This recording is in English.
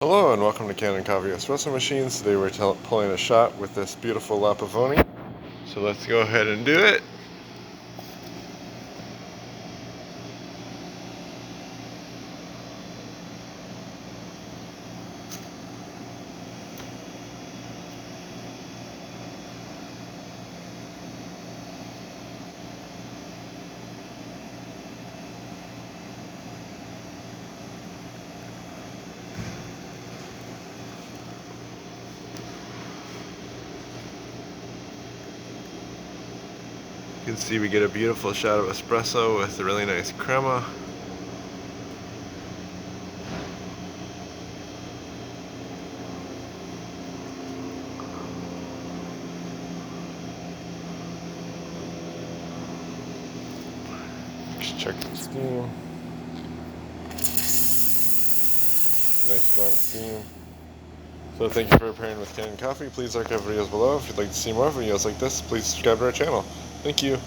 Hello and welcome to Cannon Coffee Espresso Machines. Today we're pulling a shot with this beautiful Pavoni. So let's go ahead and do it. You can see we get a beautiful shot of espresso with a really nice crema. Just check the steam. Nice strong steam. So thank you for pairing with Cannon Coffee. Please like our videos below. If you'd like to see more videos like this, please subscribe to our channel. Thank you.